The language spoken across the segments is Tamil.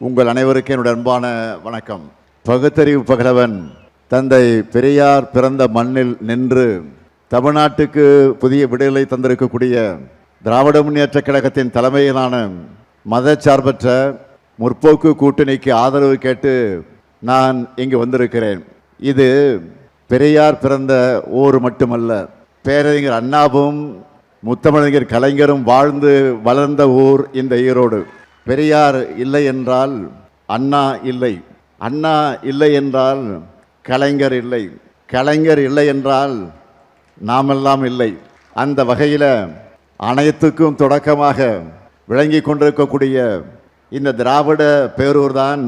உங்கள் அனைவருக்கும் என்னுடைய அன்பான வணக்கம். பகுத்தறிவு பகலவன் தந்தை பெரியார் பிறந்த மண்ணில் நின்று தமிழ்நாட்டுக்கு புதிய விடுதலை தந்திருக்கக்கூடிய திராவிட முன்னேற்ற கழகத்தின் தலைமையிலான மதச்சார்பற்ற முற்போக்கு கூட்டணிக்கு ஆதரவு கேட்டு நான் இங்கு வந்திருக்கிறேன். இது பெரியார் பிறந்த ஊர் மட்டுமல்ல, பேரறிஞர் அண்ணாவும் முத்தமிழறிஞர் கலைஞரும் வாழ்ந்து வளர்ந்த ஊர் இந்த ஈரோடு. பெரியார் இல்லை என்றால் அண்ணா இல்லை, அண்ணா இல்லை என்றால் கலைஞர் இல்லை, கலைஞர் இல்லை என்றால் நாமெல்லாம் இல்லை. அந்த வகையில் அனைத்துக்கும் தொடக்கமாக விளங்கி கொண்டிருக்கக்கூடிய இந்த திராவிட பேரூர் தான்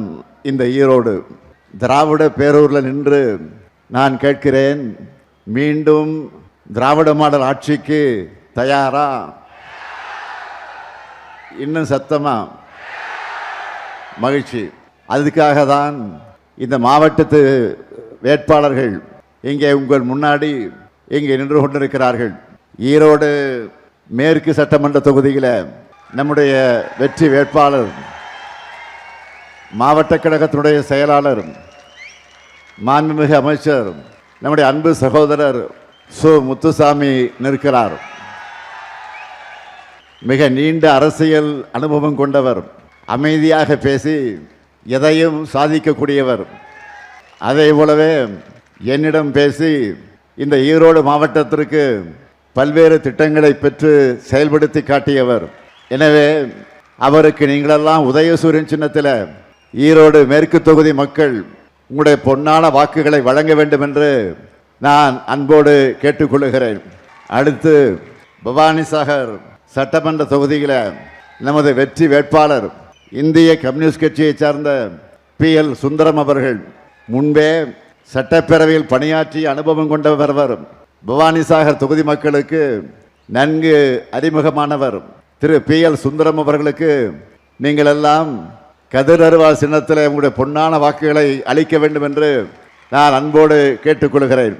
இந்த ஈரோடு. திராவிட பேரூரில் நின்று நான் கேட்கிறேன், மீண்டும் திராவிட மாடல் ஆட்சிக்கு தயாரா? இன்னும் சத்தமா? மகிழ்ச்சி. அதுக்காக தான் இந்த மாவட்டத்து வேட்பாளர்கள் இங்கே உங்கள் முன்னாடி இங்கே நின்று கொண்டிருக்கிறார்கள். ஈரோடு மேற்கு சட்டமன்ற தொகுதியில் நம்முடைய வெற்றி வேட்பாளர், மாவட்ட கழகத்தினுடைய செயலாளர், மாண்புமிகு அமைச்சர், நம்முடைய அன்பு சகோதரர் சு முத்துசாமி நிற்கிறார். மிக நீண்ட அரசியல் அனுபவம் கொண்டவர், அமைதியாக பேசி எதையும் சாதிக்கக்கூடியவர். அதே போலவே என்னிடம் பேசி இந்த ஈரோடு மாவட்டத்திற்கு பல்வேறு திட்டங்களை பெற்று செயல்படுத்தி காட்டியவர். எனவே அவருக்கு நீங்களெல்லாம் உதயசூரியன் சின்னத்தில் ஈரோடு மேற்கு தொகுதி மக்கள் உங்களுடைய பொன்னான வாக்குகளை வழங்க வேண்டும் என்று நான் அன்போடு கேட்டுக்கொள்கிறேன். அடுத்து பவானிசாகர் சட்டமன்ற தொகுதியில் நமது வெற்றி வேட்பாளர் இந்திய கம்யூனிஸ்ட் கட்சியை சார்ந்த PL சுந்தரம் அவர்கள். முன்பே சட்டப்பேரவையில் பணியாற்றி அனுபவம் கொண்டவர். பவானிசாகர் தொகுதி மக்களுக்கு நன்கு அறிமுகமானவர். திரு PL சுந்தரம் அவர்களுக்கு நீங்கள் எல்லாம் கதிர் அருவாள் சின்னத்தில் உங்களுடைய பொன்னான வாக்குகளை அளிக்க வேண்டும் என்று நான் அன்போடு கேட்டுக்கொள்கிறேன்.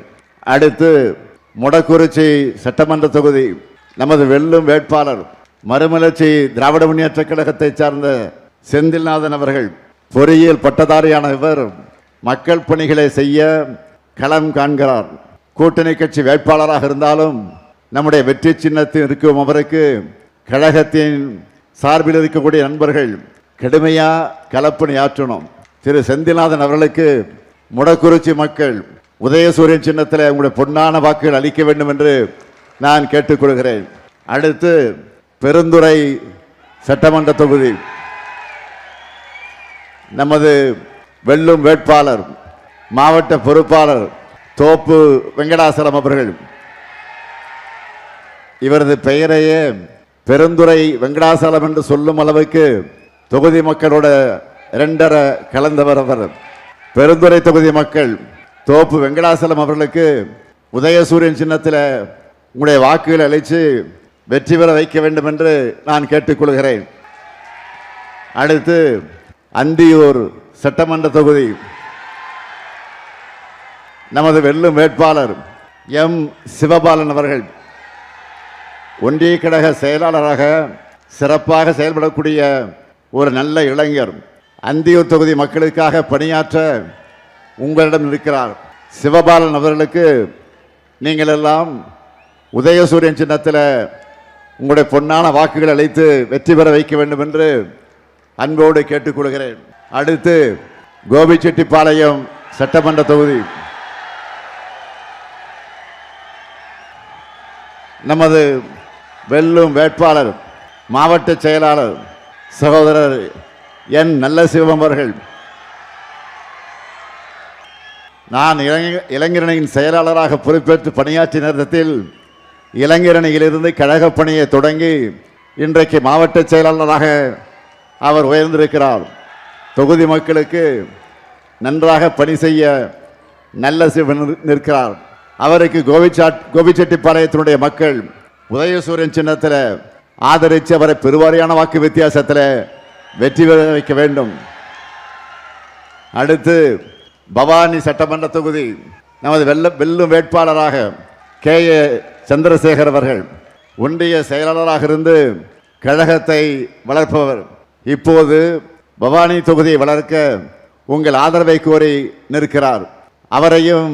அடுத்து மொடக்குறிச்சி சட்டமன்ற தொகுதி நமது வெல்லும் வேட்பாளர் மறுமலர்ச்சி திராவிட முன்னேற்ற கழகத்தை சார்ந்த செந்தில்நாதன் அவர்கள். பொறியியல் பட்டதாரியான இவர் மக்கள் பணிகளை செய்ய களம் காண்கிறார். கூட்டணி கட்சி வேட்பாளராக இருந்தாலும் நம்முடைய வெற்றி சின்னத்தில் இருக்கும் அவருக்கு கழகத்தின் சார்பில் இருக்கக்கூடிய நண்பர்கள் கடுமையாக களப்பணி ஆற்றணும். திரு செந்தில்நாதன் அவர்களுக்கு முடக்குறிச்சி மக்கள் உதயசூரியன் சின்னத்தில் உங்களுடைய பொன்னான வாக்குகள் அளிக்க வேண்டும் என்று நான் கேட்டுக்கொள்கிறேன். அடுத்து பெருந்துறை சட்டமன்ற தொகுதி நமது வெல்லும் வேட்பாளர் மாவட்ட பொறுப்பாளர் தோப்பு வெங்கடாசலம் அவர்கள். இவரது பெயரையே பெருந்துறை வெங்கடாசலம் என்று சொல்லும் அளவுக்கு தொகுதி மக்களோட 2.5 கலந்தவர் அவர். பெருந்துறை தொகுதி மக்கள் தோப்பு வெங்கடாசலம் அவர்களுக்கு உதயசூரியன் சின்னத்தில் உங்களுடைய வாக்குகளை அளித்து வெற்றி பெற வைக்க வேண்டும் என்று நான் கேட்டுக்கொள்கிறேன். அடுத்து அந்தியூர் சட்டமன்ற தொகுதி நமது வெல்லும் வேட்பாளர் எம் சிவபாலன் அவர்கள். ஒன்றிய கழக செயலாளராக சிறப்பாக செயல்படக்கூடிய ஒரு நல்ல இளைஞர். அந்தியூர் தொகுதி மக்களுக்காக பணியாற்ற உங்களிடம் இருக்கிறார். சிவபாலன் அவர்களுக்கு நீங்கள் எல்லாம் உதயசூரியன் சின்னத்தில் உங்களுடைய பொன்னான வாக்குகள் அளித்து வெற்றி பெற வைக்க வேண்டும் என்று அன்போடு கேட்டுக்கொள்கிறேன். அடுத்து கோபிச்செட்டிப்பாளையம் சட்டமன்ற தொகுதி நமது வெல்லும் வேட்பாளர் மாவட்ட செயலாளர் சகோதரர் என் நல்ல சிவம் அவர்கள். நான் இளைஞரணியின் செயலாளராக பொறுப்பேற்று பணியாற்றிய நேரத்தில் இளைஞரணியிலிருந்து கழக பணியை தொடங்கி இன்றைக்கு மாவட்ட செயலாளராக அவர் உயர்ந்திருக்கிறார். தொகுதி மக்களுக்கு நன்றாக பணி செய்ய நல்ல சிவன் நிற்கிறார். அவருக்கு கோபிச்செட்டிப்பாளையத்தினுடைய மக்கள் உதயசூரியன் சின்னத்தில் ஆதரித்து அவரை பெருவாரியான வாக்கு வித்தியாசத்தில் வெற்றி பெற வைக்க வேண்டும். அடுத்து பவானி சட்டமன்ற தொகுதி நமது வெல்லும் வேட்பாளராக KA சந்திரசேகர் அவர்கள். ஒன்றிய செயலாளராக இருந்து கழகத்தை வளர்ப்பவர். இப்போது பவானி தொகுதியை வளர்க்க உங்கள் ஆதரவை கோரி நிற்கிறார். அவரையும்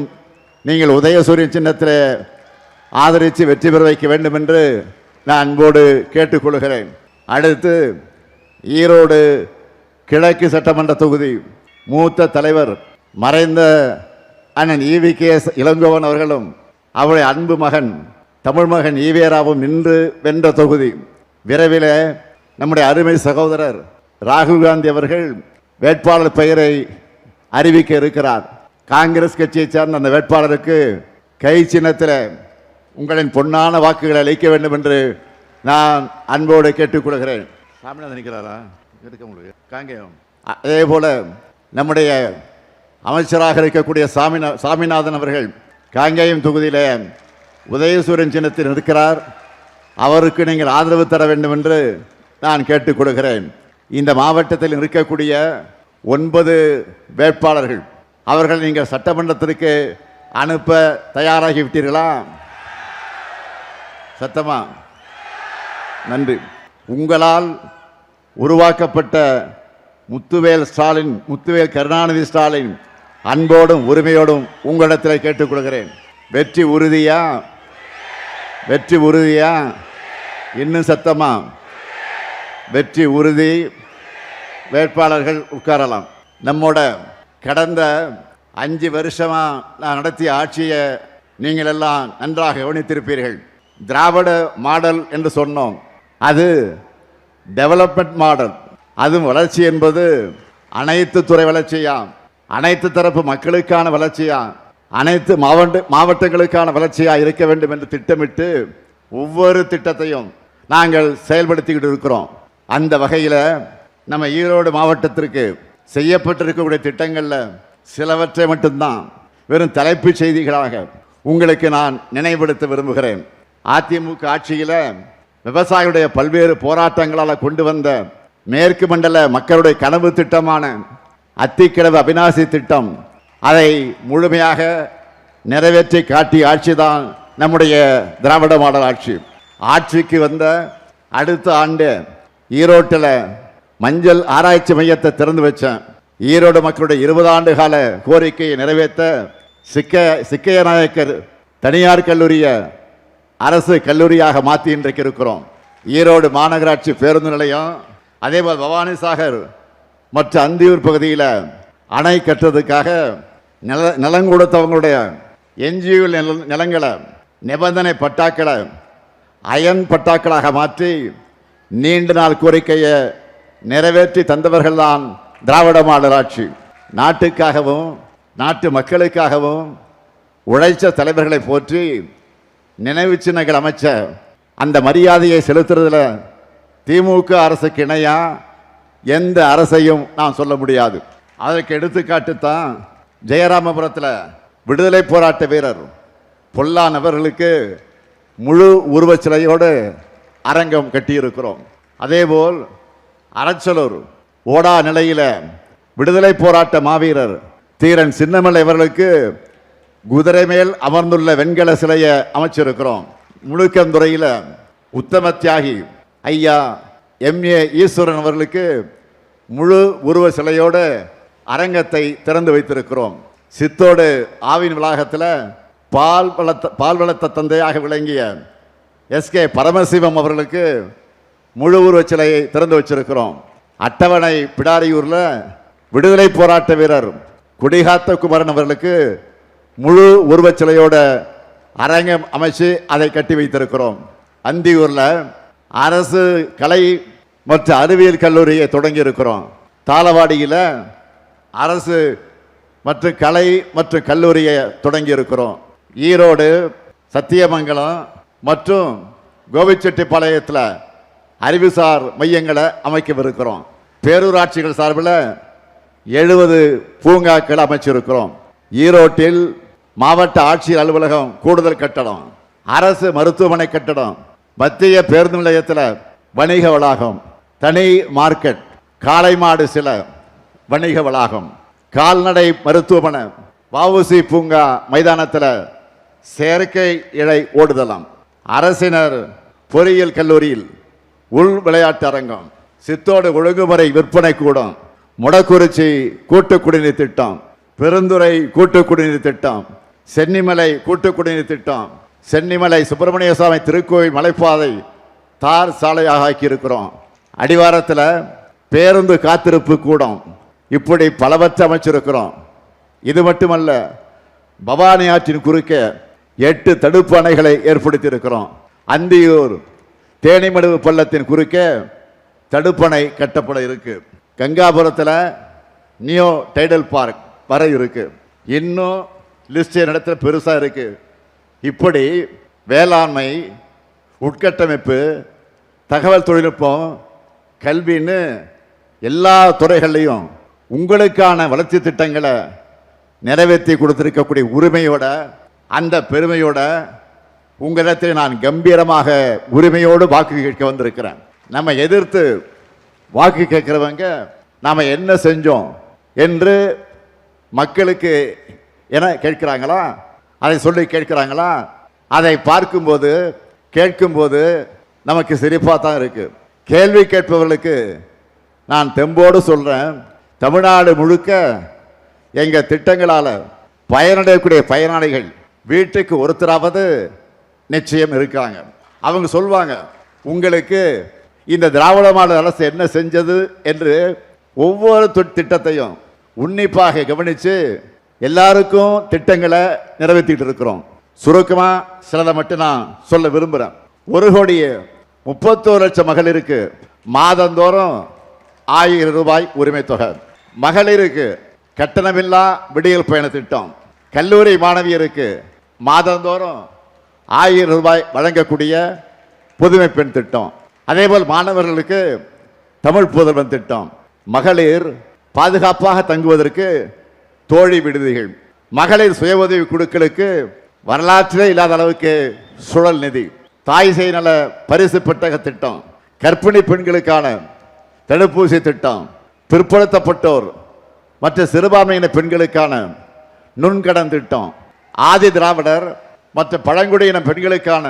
நீங்கள் உதயசூரியன் சின்னத்தில் ஆதரித்து வெற்றி பெற வைக்க வேண்டும் என்று நான் அன்போடு கேட்டுக்கொள்கிறேன். அடுத்து ஈரோடு கிழக்கு சட்டமன்ற தொகுதி மூத்த தலைவர் மறைந்த அண்ணன் EVKS இளங்கோவன் அவர்களும் அவருடைய அன்பு மகன் தமிழ் மகன் ஈவேராவும் நின்று வென்ற தொகுதி. விரைவில் நம்முடைய அருமை சகோதரர் ராகுல் காந்தி அவர்கள் வேட்பாளர் பெயரை அறிவிக்க இருக்கிறார். காங்கிரஸ் கட்சியை சார்ந்த அந்த வேட்பாளருக்கு கை சின்னத்தில் உங்களின் பொன்னான வாக்குகளை அளிக்க வேண்டும் என்று நான் அன்போடு கேட்டுக்கொள்கிறேன். சாமிநாதன் நிற்கிறாரா? எடுக்க முடியும் காங்கேயம். அதே போல நம்முடைய அமைச்சராக இருக்கக்கூடிய சாமிநாதன் அவர்கள் காங்கேயம் தொகுதியில் உதயசூரியன் சின்னத்தில் இருக்கிறார். அவருக்கு நீங்கள் ஆதரவு தர வேண்டும் என்று நான் கேட்டுக்கொள்கிறேன். இந்த மாவட்டத்தில் இருக்கக்கூடிய 9 வேட்பாளர்கள் அவர்கள் நீங்கள் சட்டமன்றத்திற்கு அனுப்ப தயாராகிவிட்டீர்களா? சத்தமா? நன்றி. உங்களால் உருவாக்கப்பட்ட முத்துவேல் கருணாநிதி ஸ்டாலின் அன்போடும் உரிமையோடும் உங்களிடத்தில் கேட்டுக்கொள்கிறேன். வெற்றி உறுதியா? வெற்றி உறுதியா? இன்னும் சத்தமா? வெற்றி உறுதி. வேட்பாளர்கள் உட்காரலாம். நம்மோட கடந்த 5 வருஷமா நான் நடத்திய ஆட்சியை நீங்கள் எல்லாம் நன்றாக கவனித்திருப்பீர்கள். திராவிட மாடல் என்று சொன்னோம். அது டெவலப்மெண்ட் மாடல். அதுவும் வளர்ச்சி என்பது அனைத்து துறை வளர்ச்சியா, அனைத்து தரப்பு மக்களுக்கான வளர்ச்சியா, அனைத்து மாவட்டங்களுக்கான வளர்ச்சியா இருக்க வேண்டும் என்று திட்டமிட்டு ஒவ்வொரு திட்டத்தையும் நாங்கள் செயல்படுத்திக்கிட்டு இருக்கிறோம். அந்த வகையில் நம்ம ஈரோடு மாவட்டத்திற்கு செய்யப்பட்டிருக்கக்கூடிய திட்டங்களில் சிலவற்றை மட்டும்தான் வெறும் தலைப்புச் செய்திகளாக உங்களுக்கு நான் நினைவுபடுத்த விரும்புகிறேன். அதிமுக ஆட்சியில் விவசாயிகளுடைய பல்வேறு போராட்டங்களால் கொண்டு வந்த மேற்கு மண்டல மக்களுடைய கனவு திட்டமான அத்திக்கிழவு அவிநாசி திட்டம், அதை முழுமையாக நிறைவேற்றி காட்டிய ஆட்சிதான் நம்முடைய திராவிட மாடல் ஆட்சி. ஆட்சிக்கு வந்த அடுத்த ஆண்டு ஈரோட்டில் மஞ்சள் ஆராய்ச்சி மையத்தை திறந்து வச்சேன். ஈரோடு மக்களுடைய 20 ஆண்டு கால கோரிக்கையை நிறைவேற்ற சிக்கைய நாயக்கர் தனியார் கல்லூரியை அரசு கல்லூரியாக மாற்றி இன்றைக்கு இருக்கிறோம். ஈரோடு மாநகராட்சி பேருந்து நிலையம், அதேபோல் பவானி சாகர் மற்ற அந்தியூர் பகுதியில் அணை கட்டுறதுக்காக நிலம் கொடுத்தவங்களுடைய NGO நிலங்களை நிபந்தனை பட்டாக்களை அயன் பட்டாக்களாக மாற்றி நீண்ட நாள் கோரிக்கையை நிறைவேற்றி தந்தவர்கள் தான் திராவிட மாடல் ஆட்சி. நாட்டுக்காகவும் நாட்டு மக்களுக்காகவும் உழைச்ச தலைவர்களை போற்றி நினைவு சின்னங்கள் அமைச்ச அந்த மரியாதையை செலுத்துறதுல திமுக அரசுக்கு இணையா எந்த அரசையும் நான் சொல்ல முடியாது. அதற்கு எடுத்துக்காட்டுத்தான் ஜெயராமபுரத்தில் விடுதலை போராட்ட வீரர் பொல்லான் அவர்களுக்கு முழு உருவச்சிலையோடு அரங்கம் கட்டியிருக்கிறோம். அதேபோல் அரச்சலூர் ஓடா நிலையில் விடுதலை போராட்ட மாவீரர் தீரன் சின்னமலை அவர்களுக்கு குதிரை மேல் அமர்ந்துள்ள வெண்கல சிலையை அமைச்சிருக்கிறோம். முழுக்கந்துறையில் உத்தம தியாகி ஐயா MA ஈஸ்வரன் அவர்களுக்கு முழு உருவ சிலையோடு அரங்கத்தை திறந்து வைத்திருக்கிறோம். சித்தோடு ஆவின் வளாகத்தில் பால் வளர்த்த தந்தையாக விளங்கிய SK பரமசிவம் அவர்களுக்கு முழு உருவச் சிலையை திறந்து வச்சிருக்கிறோம். அட்டவணை பிடாரியூரில் விடுதலை போராட்ட வீரர் குடிகாத்த குமரன் அவர்களுக்கு முழு உருவச் சிலையோட அரங்கம் அமைச்சு அதை கட்டி வைத்திருக்கிறோம். அந்தியூரில் அரசு கலை மற்றும் அறிவியல் கல்லூரியை தொடங்கி இருக்கிறோம். தாளவாடியில் அரசு மற்றும் கலை மற்றும் கல்லூரியை தொடங்கி இருக்கிறோம். ஈரோடு, சத்தியமங்கலம் மற்றும் கோபிச்செட்டிப்பாளையத்தில் அறிவுசார் மையங்களை அமைக்கவிருக்கிறோம். பேரூராட்சிகள் சார்பில் 70 பூங்காக்கள் அமைச்சிருக்கிறோம். ஈரோட்டில் மாவட்ட ஆட்சியர் அலுவலகம் கூடுதல் கட்டடம், அரசு மருத்துவமனை கட்டடம், மத்திய பேருந்து நிலையத்தில் வணிக வளாகம், தனி மார்க்கெட், காளை மாடு சில வணிக வளாகம், கால்நடை மருத்துவமனை, வஉசி பூங்கா மைதானத்தில் செயற்கை இழை ஓடுதளம், அரசினர் பொறியியல் கல்லூரியில் உள் விளையாட்டு அரங்கம், சித்தோடு ஒழுங்குமுறை விற்பனை கூடம், முடக்குறிச்சி கூட்டு குடிநீர் திட்டம், பெருந்துறை கூட்டு குடிநீர் திட்டம், சென்னிமலை கூட்டு குடிநீர் திட்டம், சென்னிமலை சுப்பிரமணிய சுவாமி திருக்கோயில் மலைப்பாதை தார் சாலையாக ஆக்கியிருக்கிறோம். அடிவாரத்தில் பேருந்து காத்திருப்பு கூடம், இப்படி பலவற்றை அமைச்சிருக்கிறோம். இது மட்டுமல்ல, பவானி ஆற்றின் குறுக்கே 8 தடுப்பு அணைகளை ஏற்படுத்தி இருக்கிறோம். அந்தியூர் தேனிமடுவு பள்ளத்தின் குறுக்கே தடுப்பணை கட்டப்பட இருக்கு. கங்காபுரத்தில் நியோ டைடல் பார்க் வர இருக்கு. இன்னும் லிஸ்ட் இடத்துல பெருசாக இருக்கு. இப்படி வேளாண்மை, உட்கட்டமைப்பு, தகவல் தொழில்நுட்பம், கல்வின்னு எல்லா துறைகள்லையும் உங்களுக்கான வளர்ச்சி திட்டங்களை நிறைவேற்றி கொடுத்திருக்கக்கூடிய உரிமையோட, அந்த பெருமையோட உங்களிடத்தில் நான் கம்பீரமாக உரிமையோடு வாக்கு கேட்க வந்திருக்கிறேன். நம்ம எதிர்த்து வாக்கு கேட்கிறவங்க நாம் என்ன செஞ்சோம் என்று மக்களுக்கு என கேட்கிறாங்களா, அதை சொல்லி கேட்கிறாங்களா? அதை பார்க்கும்போது கேட்கும்போது நமக்கு சிரிப்பாக தான் இருக்கு. கேள்வி கேட்பவர்களுக்கு நான் தெம்போடு சொல்கிறேன், தமிழ்நாடு முழுக்க எங்கள் திட்டங்களால் பயனடையக்கூடிய பயனாளிகள் வீட்டுக்கு ஒருத்தராவது நிச்சயம் இருக்காங்க. அவங்க சொல்வாங்க, உங்களுக்கு இந்த திராவிட மாடல் அரசு என்ன செஞ்சது என்று ஒவ்வொரு திட்டத்தையும் உன்னிப்பாக கவனித்து எல்லாருக்கும் திட்டங்களை நிறைவேற்றிட்டு இருக்கிறோம். சுருக்கமாக சிலதை மட்டும் நான் சொல்ல விரும்புகிறேன். 1,31,00,000 மகளிருக்கு மாதந்தோறும் 1000 ரூபாய் உரிமை தொகை, மகளிருக்கு கட்டணமில்லா விடியல் பயண திட்டம், கல்லூரி மாணவியருக்கு மாதந்தோறும் 1000 ரூபாய் வழங்கக்கூடிய புதுமை பெண் திட்டம், அதேபோல் மாணவர்களுக்கு தமிழ் புதல்வன் திட்டம், மகளிர் பாதுகாப்பாக தங்குவதற்கு தோழி விடுதிகள், மகளிர் சுய உதவி குழுக்களுக்கு வரலாற்றிலே இல்லாத அளவுக்கு சுழல் நிதி, தாய் சேய் நல பரிசு பெட்டக திட்டம், கர்ப்பிணி பெண்களுக்கான தடுப்பூசி திட்டம், பிற்படுத்தப்பட்டோர் மற்ற சிறுபான்மையின பெண்களுக்கான நுண்கடன் திட்டம், ஆதி திராவிடர் மற்ற பழங்குடியின பெண்களுக்கான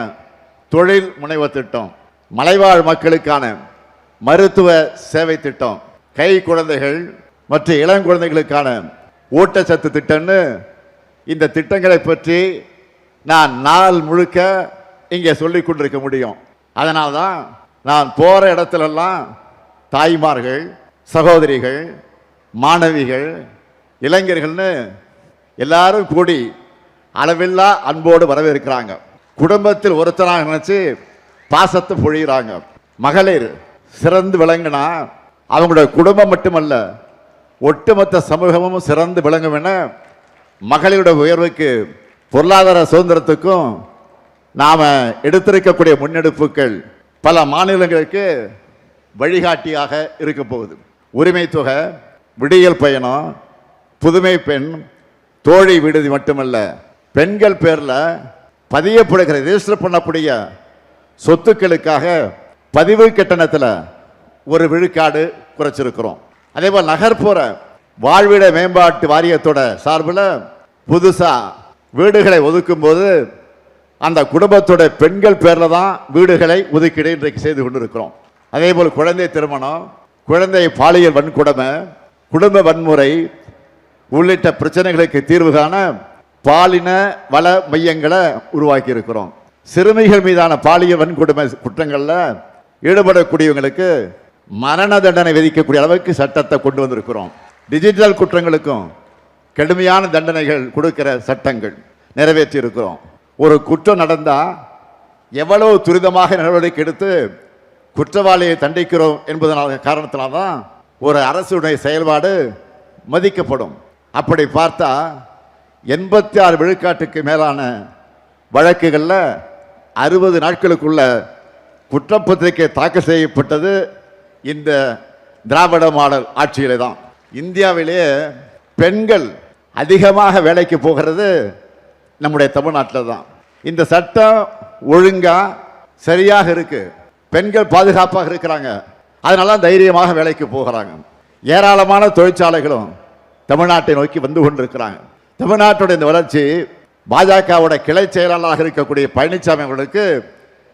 தொழில் முனைவர் திட்டம், மலைவாழ் மக்களுக்கான மருத்துவ சேவை திட்டம், கை குழந்தைகள் மற்ற இளங்குழந்தைகளுக்கான ஊட்டச்சத்து திட்டம்னு இந்த திட்டங்களை பற்றி நான் நாள் முழுக்க இங்கே சொல்லிக் கொண்டிருக்க முடியும். அதனால்தான் நான் போகிற இடத்துலெல்லாம் தாய்மார்கள், சகோதரிகள், மாணவிகள், இளைஞர்கள்னு எல்லாரும் கூடி அளவில்லா அன்போடு வரவேற்கிறாங்க. குடும்பத்தில் ஒருத்தராக நினைச்சு பாசத்தை பொழிகிறாங்க. மகளிர் சிறந்து விளங்கினா அவங்களுடைய குடும்பம் மட்டுமல்ல, ஒட்டுமொத்த சமூகமும் சிறந்து விளங்கும் என மகளிருடைய உயர்வுக்கு, பொருளாதார சுதந்திரத்துக்கும் நாம எடுத்திருக்கக்கூடிய முன்னெடுப்புகள் பல மாநிலங்களுக்கு வழிகாட்டியாக இருக்க போகுது. உரிமை தொகை, விடியல் பயணம், புதுமை பெண், தோழி விடுதி மட்டுமல்ல, பெண்கள் பேரில் பதியப்படுகிற ரெஜிஸ்டர் பண்ணக்கூடிய சொத்துக்களுக்காக பதிவு கட்டணத்தில் 1 விழுக்காடு குறைச்சிருக்கிறோம். அதேபோல் நகர்ப்புற வாழ்விட மேம்பாட்டு வாரியத்தோட சார்பில் புதுசாக வீடுகளை ஒதுக்கும் போது அந்த குடும்பத்தோட பெண்கள் பேரில் தான் வீடுகளை ஒதுக்கீடு இன்றைக்கு செய்து கொண்டிருக்கிறோம். அதேபோல் குழந்தை திருமணம், குழந்தை பாலியல் வன்கொடுமை, குடும்ப வன்முறை உள்ளிட்ட பிரச்சனைகளுக்கு தீர்வு காண பாலின வள மையங்களை உருவாக்கி இருக்கிறோம். சிறுமிகள் மீதான பாலியல் வன்கொடுமை குற்றங்களில் ஈடுபடக்கூடியவங்களுக்கு மரண தண்டனை விதிக்கக்கூடிய அளவுக்கு சட்டத்தை கொண்டு வந்திருக்கிறோம். டிஜிட்டல் குற்றங்களுக்கும் கடுமையான தண்டனைகள் கொடுக்கிற சட்டங்கள் நிறைவேற்றி இருக்கிறோம். ஒரு குற்றம் நடந்தால் எவ்வளவு துரிதமாக நடவடிக்கை எடுத்து குற்றவாளியை தண்டிக்கிறோம் என்பதனால காரணத்தினால்தான் ஒரு அரசுடைய செயல்பாடு மதிக்கப்படும். அப்படி பார்த்தா 86 விழுக்காட்டுக்கு மேலான வழக்குகளில் 60 நாட்களுக்குள்ள குற்றப்பத்திரிகை தாக்கல் செய்யப்பட்டது இந்த திராவிட மாடல் ஆட்சியிலே தான். இந்தியாவிலேயே பெண்கள் அதிகமாக வேலைக்கு போகிறது நம்முடைய தமிழ்நாட்டில் தான். இந்த சட்டம் ஒழுங்கா சரியாக இருக்கு, பெண்கள் பாதுகாப்பாக இருக்கிறாங்க, அதனால தைரியமாக வேலைக்கு போகிறாங்க. ஏராளமான தொழிற்சாலைகளும் தமிழ்நாட்டை நோக்கி வந்து கொண்டிருக்கிறாங்க. தமிழ்நாட்டுடைய இந்த வளர்ச்சி பாஜகவோட கிளை செயலாளராக இருக்கக்கூடிய பழனிசாமி அவர்களுக்கு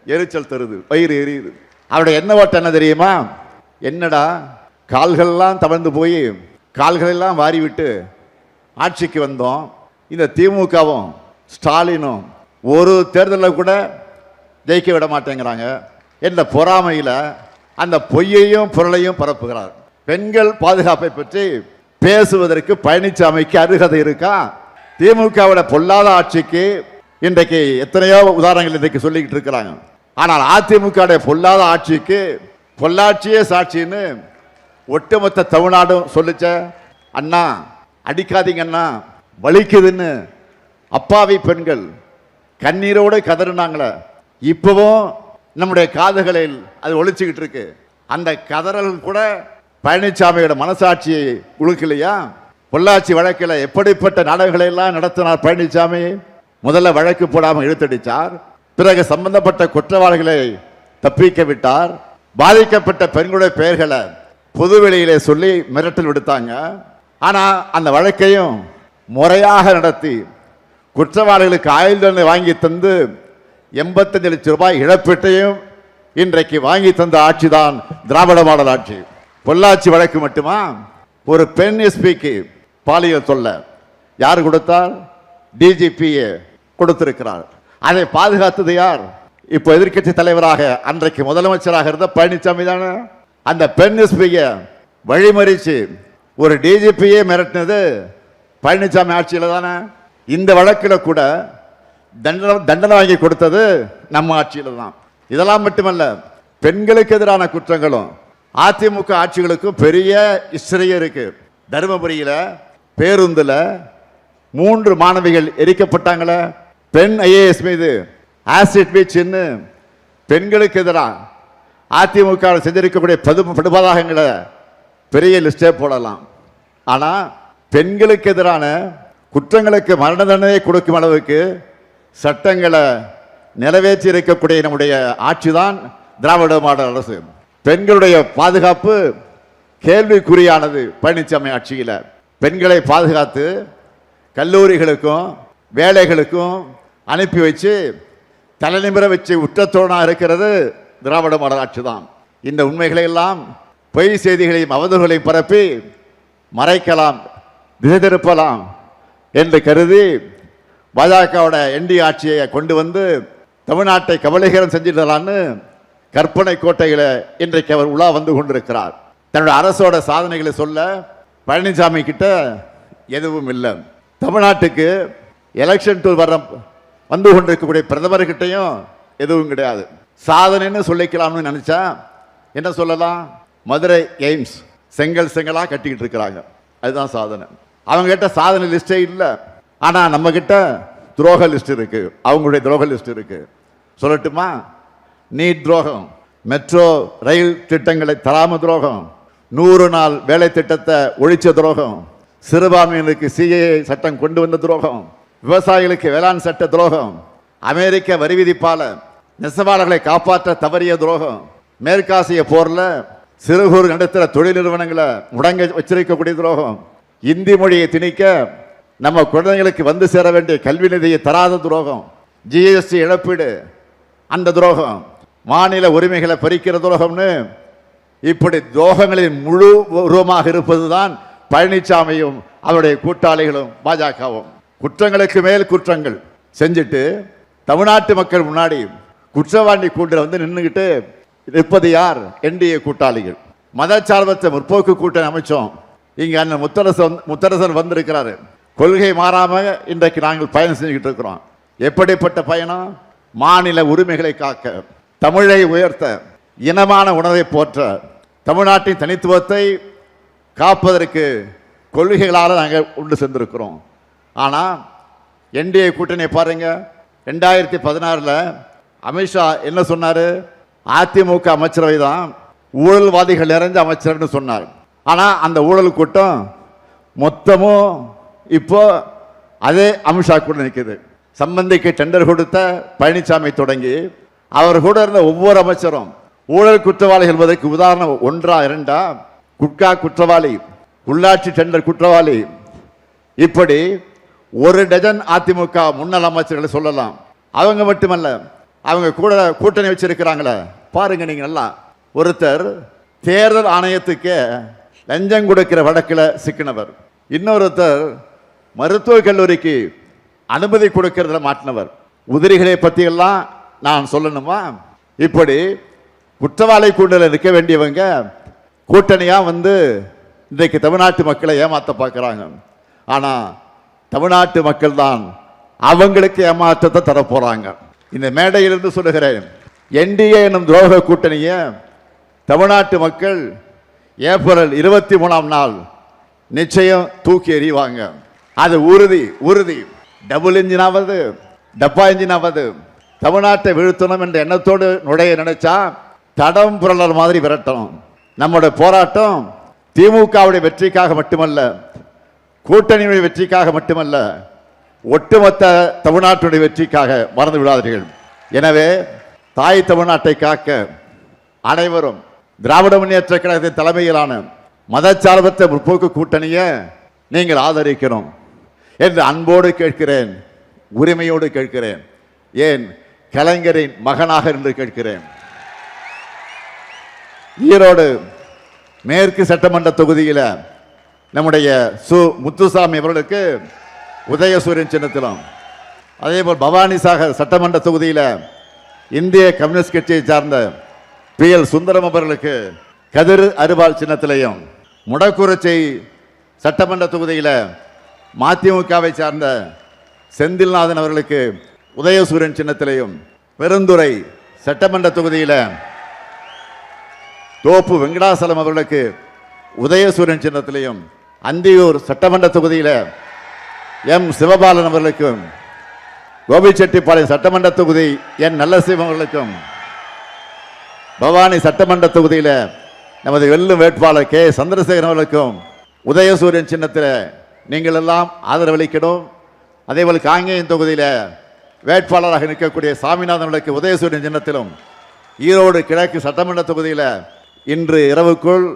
எரிச்சல் தருது, வயிறு எரியுது. அவருடைய என்ன ஓட்டம் என்ன தெரியுமா? என்னடா கால்களெல்லாம் தவழ்ந்து போய் கால்களெல்லாம் வாரி விட்டு ஆட்சிக்கு வந்தோம். இந்த திமுகவும் ஸ்டாலினும் ஒரு தேர்தலில் கூட ஜெயிக்க விட மாட்டேங்கிறாங்க என்ற பொறாமையில் அந்த பொய்யையும் பொருளையும் பரப்புகிறார். பெண்கள் பாதுகாப்பை பற்றி பேசுவதற்கு பழனிசாமிக்கு அருகதை இருக்கா? திமுகவோட பொல்லாத ஆட்சிக்கு இன்றைக்கு எத்தனையோ உதாரணங்கள் இன்றைக்கு சொல்லிக்கிட்டு இருக்கிறாங்க. ஆனால் அதிமுக பொல்லாத ஆட்சிக்கு பொள்ளாட்சியே சாட்சின்னு ஒட்டுமொத்த தமிழ்நாடும் சொல்லிச்ச. அண்ணா அடிக்காதீங்க அண்ணா வலிக்குதுன்னு அப்பாவி பெண்கள் கண்ணீரோடு கதறினாங்களே, இப்பவும் நம்முடைய காதுகளில் அது ஒழிச்சுக்கிட்டு இருக்கு. அந்த கதறல் கூட பழனிசாமியோட மனசாட்சியை உழுக்கலையா? பொள்ளாச்சி வழக்கில் எப்படிப்பட்ட நாடகங்களை எல்லாம் நடத்தினார் பழனிசாமி. முதல்ல வழக்கு போடாமல் இழுத்தடிச்சார், பிறகு சம்பந்தப்பட்ட குற்றவாளிகளை தப்பிக்க விட்டார், பாதிக்கப்பட்ட பெண்களுடைய பெயர்களை பொதுவெளியிலே சொல்லி மிரட்டல் விடுத்தாங்க. ஆனால் அந்த வழக்கையும் முறையாக நடத்தி குற்றவாளிகளுக்கு ஆயுள் தண்டனை வாங்கி தந்து 85 லட்சம் ரூபாய் இழப்பீட்டையும் இன்றைக்கு வாங்கி தந்த ஆட்சி தான் திராவிட மாடல் ஆட்சி. பொள்ளாச்சி வழக்கு மட்டுமா? ஒரு பெண் எஸ்பிக்கு பாலியல் சொல்ல யார் கொடுத்தார்? டிஜிபிஏ கொடுத்திருக்கிறார். அதை பாதுகாத்தது யார்? இப்போ எதிர்க்கட்சி தலைவராக அன்றைக்கு முதலமைச்சராக இருந்த பழனிசாமி தானே. அந்த பெண் எஸ்பியை வழிமறிச்சு ஒரு டிஜிபியே மிரட்டினது பழனிசாமி ஆட்சியில் தானே. இந்த வழக்கில் கூட தண்டனை வாங்கி கொடுத்தது நம்ம ஆட்சியில் தான். இதெல்லாம் மட்டுமல்ல, பெண்களுக்கு எதிரான குற்றங்களும் அதிமுக ஆட்சிகளுக்கும் பெரிய ஹிஸ்டரியே இருக்கு. தருமபுரியில் பேருந்தில் 3 மாணவிகள் எரிக்கப்பட்டாங்களே, பெண் ஐஏஎஸ் மீது ஆசிட் பீச்ன்னு பெண்களுக்கு எதிராக அதிமுக செஞ்சிருக்கக்கூடிய படுபாதகங்களை பெரிய லிஸ்டே போடலாம். ஆனால் பெண்களுக்கு எதிரான குற்றங்களுக்கு மரண தண்டனை கொடுக்கும் அளவுக்கு சட்டங்களை நிறைவேற்றி இருக்கக்கூடிய நம்முடைய ஆட்சி தான் திராவிட மாடல் அரசு. பெண்களுடைய பாதுகாப்பு கேள்விக்குறியானது பழனிசாமி ஆட்சியில். பெண்களை பாதுகாத்து கல்லூரிகளுக்கும் வேலைகளுக்கும் அனுப்பி வச்சு தலைநிமிர வச்சு உற்றத்தோடாக இருக்கிறது திராவிட மாடல் ஆட்சி தான். இந்த உண்மைகளை எல்லாம் பொய் செய்திகளையும் அவதூறுகளையும் பரப்பி மறைக்கலாம், திசை திருப்பலாம் என்று கருதி பாஜகவோட என்டி ஆட்சியை கொண்டு வந்து தமிழ்நாட்டை கபலீகரம் செஞ்சிடலான்னு கற்பனை கோட்டைகளை இன்றைக்கு அவர் உலா வந்து கொண்டிருக்கிறார். தன்னுடைய அரசோட சாதனைகளை சொல்ல பழனிசாமி கிட்ட எதுவும் இல்லை. தமிழ்நாட்டுக்கு எலெக்ஷன் டூர் வந்து கொண்டிருக்கக்கூடிய பிரதமர்கிட்டையும் எதுவும் கிடையாது. சாதனைன்னு சொல்லிக்கலாம்னு நினைச்சா என்ன சொல்லலாம்? மதுரை எய்ம்ஸ் செங்கல் செங்கலா கட்டிக்கிட்டு இருக்கிறாங்க, அதுதான் சாதனை. அவங்க கிட்ட சாதனை லிஸ்டே இல்லை. ஆனால் நம்ம கிட்ட துரோக லிஸ்ட் இருக்கு, அவங்களுடைய துரோக லிஸ்ட் இருக்கு. சொல்லட்டுமா? நீட் துரோகம், மெட்ரோ ரயில் திட்டங்களை தராம துரோகம், 100 நாள் வேலை திட்டத்தை ஒழிச்ச துரோகம், சிறுபான்மையினருக்கு சிஏஏ சட்டம் கொண்டு வந்த துரோகம், விவசாயிகளுக்கு வேளாண் சட்ட துரோகம், அமெரிக்க வரி விதிப்பால நெசவாளர்களை காப்பாற்ற தவறிய துரோகம், மேற்காசிய போர்ல சிறு குறு நடுத்தர தொழில் நிறுவனங்களை முடங்க வச்சிருக்கக்கூடிய துரோகம், இந்தி மொழியை திணிக்க நம்ம குழந்தைகளுக்கு வந்து சேர வேண்டிய கல்வி நிதியை தராத துரோகம், ஜிஎஸ்டி இழப்பீடு அந்த துரோகம், மாநில உரிமைகளை பறிக்கிற துரோகம்னு இப்படி துரோகங்களின் முழு உருவமாக இருப்பதுதான் பழனிசாமியும் அவருடைய கூட்டாளிகளும் பாஜகவும். குற்றங்களுக்கு மேல் குற்றங்கள் செஞ்சுட்டு தமிழ்நாட்டு மக்கள் முன்னாடி குற்றவாளி கூண்டில் வந்து நின்றுக்கிட்டு நிற்பது யார்? என்டிஏ கூட்டாளிகள். மதச்சார்பற்ற முற்போக்கு கூட்டணி அமைச்சோம். இங்க அண்ணன் முத்தரசன் வந்திருக்கிறாரு. கொள்கை மாறாம இன்றைக்கு நாங்கள் பயணம் செஞ்சுக்கிட்டு இருக்கிறோம். எப்படிப்பட்ட பயணம்? மாநில உரிமைகளை காக்க, தமிழை உயர்த்த, இனமான உணவை போற்ற, தமிழ்நாட்டின் தனித்துவத்தை காப்பதற்கு கொள்கைகளால் நாங்கள் உண்டு சென்றிருக்கிறோம். ஆனால் என்டிஏ கூட்டணியை பாருங்க. 2016 அமித்ஷா என்ன சொன்னார்? அதிமுக அமைச்சரவை தான் ஊழல்வாதிகள் நிறைஞ்ச அமைச்சரவைன்னு சொன்னார். ஆனால் அந்த ஊழல் கூட்டம் மொத்தமும் இப்போ அதே அமித்ஷா கூட நிற்குது. சம்பந்திக்கு டெண்டர் கொடுத்த பழனிசாமி தொடங்கி அவர் கூட இருந்த ஒவ்வொரு அமைச்சரும் ஊழல் குற்றவாளிகள் என்பதற்கு உதாரணம் 1 2 குட்கா குற்றவாளி, உள்ளாட்சி டெண்டர் குற்றவாளி, இப்படி 1 டஜன் அதிமுக முன்னாள் அமைச்சர்களை சொல்லலாம். அவங்க மட்டுமல்ல, அவங்க கூட கூட்டணி வச்சிருக்கிறாங்களே பாருங்க நீங்க நல்லா. ஒருத்தர் தேர்தல் ஆணையத்துக்கு லஞ்சம் கொடுக்கிற வழக்கில் சிக்கினவர். இன்னொருத்தர் மருத்துவக் கல்லூரிக்கு அனுமதி கொடுக்கிறதுல மாட்டினவர். உதிரிகளை பற்றியெல்லாம் நான் சொல்லணுமா? இப்படி குற்றவாளி கூண்டலில் நிற்க வேண்டியவங்க கூட்டணியாக வந்து இன்றைக்கு தமிழ்நாட்டு மக்களை ஏமாற்ற பார்க்குறாங்க. ஆனால் தமிழ்நாட்டு மக்கள் தான் அவங்களுக்கு ஏமாற்றத்தை தரப்போகிறாங்க. இந்த மேடையிலிருந்து சொல்லுகிறேன், என்டிஏ என்னும் துரோக கூட்டணியை தமிழ்நாட்டு மக்கள் ஏப்ரல் 23ஆம் நாள் நிச்சயம் தூக்கி எறிவாங்க. அது உறுதி உறுதி. டபுள் இன்ஜினாவது டப்பா இன்ஜினாவது தமிழ்நாட்டை வீழ்த்தணும் என்ற எண்ணத்தோடு நுழைய நினைச்சா தடம் புரளர் மாதிரி விரட்டணும். நம்முடைய போராட்டம் திமுகவுடைய வெற்றிக்காக மட்டுமல்ல, கூட்டணியுடைய வெற்றிக்காக மட்டுமல்ல, ஒட்டுமொத்த தமிழ்நாட்டுடைய வெற்றிக்காக மறந்து விடாதீர்கள். எனவே தாய் தமிழ்நாட்டை காக்க அனைவரும் திராவிட முன்னேற்ற கழகத்தின் தலைமையிலான மதச்சார்பற்ற முற்போக்கு கூட்டணியை நீங்கள் ஆதரிக்கணும் என்று அன்போடு கேட்கிறேன், உரிமையோடு கேட்கிறேன். ஏன் கலைஞரின் மகனாக என்று கேட்கிறேன். ஈரோடு மேற்கு சட்டமன்ற தொகுதியில் நம்முடைய முத்துசாமி அவர்களுக்கு உதயசூரியன் சின்னத்திலும், அதேபோல் பவானிசாகர் சட்டமன்ற தொகுதியில் இந்திய கம்யூனிஸ்ட் கட்சியை சார்ந்த PL சுந்தரம் அவர்களுக்கு கதிர் அறுவாள் சின்னத்திலையும், முடக்குறிச்சி சட்டமன்ற தொகுதியில் மதிமுகவை சார்ந்த செந்தில்நாதன் அவர்களுக்கு உதயசூரியன் சின்னத்திலையும், பெருந்துறை சட்டமன்ற தொகுதியில் தோப்பு வெங்கடாசலம் அவர்களுக்கு உதயசூரியன் சின்னத்திலையும், அந்தியூர் சட்டமன்ற தொகுதியில் M சிவபாலன் அவர்களுக்கும், கோபிச்செட்டிப்பாளையம் சட்டமன்ற தொகுதி N நல்லசிவம் அவர்களுக்கும், பவானி சட்டமன்ற தொகுதியில் நமது வெல்லும் வேட்பாளர் K சந்திரசேகரன் அவர்களுக்கும் உதயசூரியன் சின்னத்தில் நீங்கள் எல்லாம் ஆதரவளிக்கணும். அதேபோல் காங்கேயம் தொகுதியில் வேட்பாளராக நிற்கக்கூடிய சாமிநாதன் அவர்களுக்கு உதயசூரியன் சின்னத்திலும், ஈரோடு கிழக்கு சட்டமன்ற தொகுதியில் இன்று இரவுக்குள்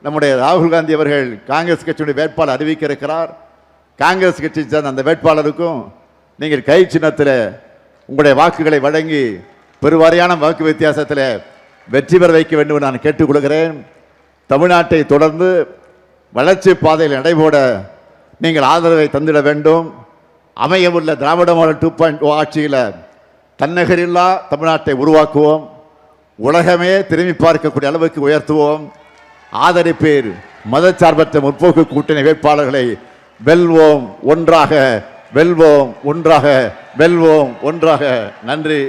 நம்முடைய ராகுல் காந்தி அவர்கள் காங்கிரஸ் கட்சியுடைய வேட்பாளர் அறிவிக்க இருக்கிறார். காங்கிரஸ் கட்சி சார்ந்த அந்த வேட்பாளருக்கும் நீங்கள் கை சின்னத்தில் உங்களுடைய வாக்குகளை வழங்கி பெருவாரியான வாக்கு வித்தியாசத்தில் வெற்றி பெற வைக்க வேண்டும் என்று நான் கேட்டுக்கொள்கிறேன். தமிழ்நாட்டை தொடர்ந்து வளர்ச்சி பாதையில் நடைபோட நீங்கள் ஆதரவை தந்திட வேண்டும். அமையவுள்ள திராவிட மாடல் 2.0 ஆட்சியில் தன்னகரில்லா தமிழ்நாட்டை உருவாக்குவோம். உலகமே திரும்பி பார்க்கக்கூடிய அளவுக்கு உயர்த்துவோம். ஆதரிப்பீர். மதச்சார்பற்ற முற்போக்கு கூட்டணி வேட்பாளர்களை வெல்வோம் ஒன்றாக, வெல்வோம் ஒன்றாக, வெல்வோம் ஒன்றாக. நன்றி.